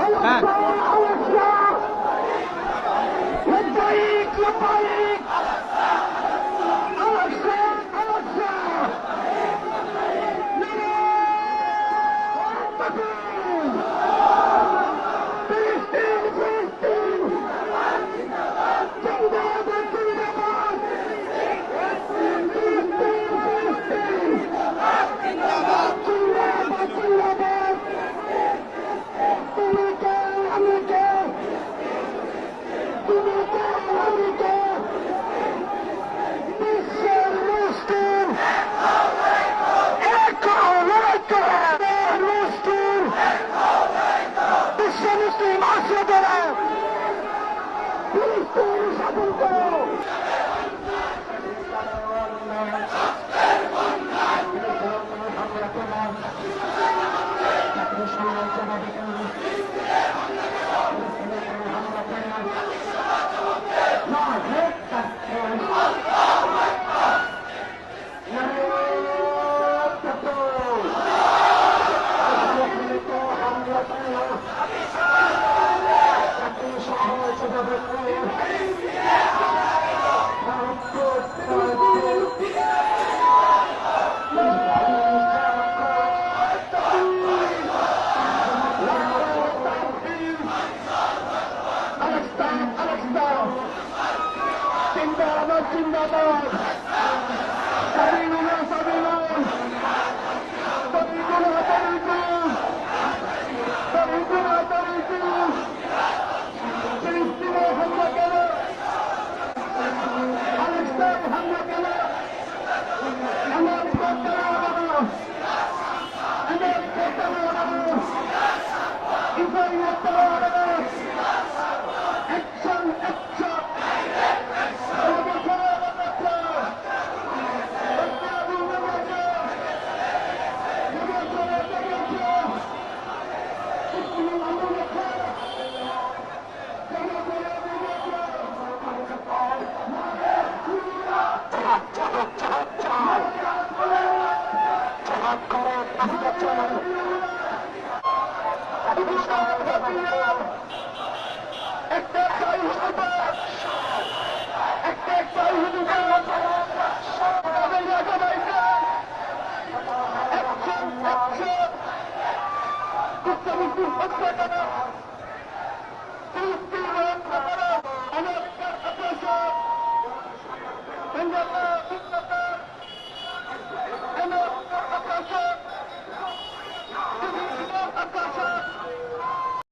হ্যাঁ মুসলিম আশ্রয়রা ফিলিস্তিন স্বাধীন করো। জিন্দাবাদ সাবিনা সাবিনা তরিকুল তরিকুল তরিকুল তরিকুল ফিলিস্তিনে হামলা কেন পাকিস্তান হামলা কেন আমার করতে হবে আমার করতে হবে ইসরায়েল করতে হবে অ্যাকশন অ্যাকশন একটা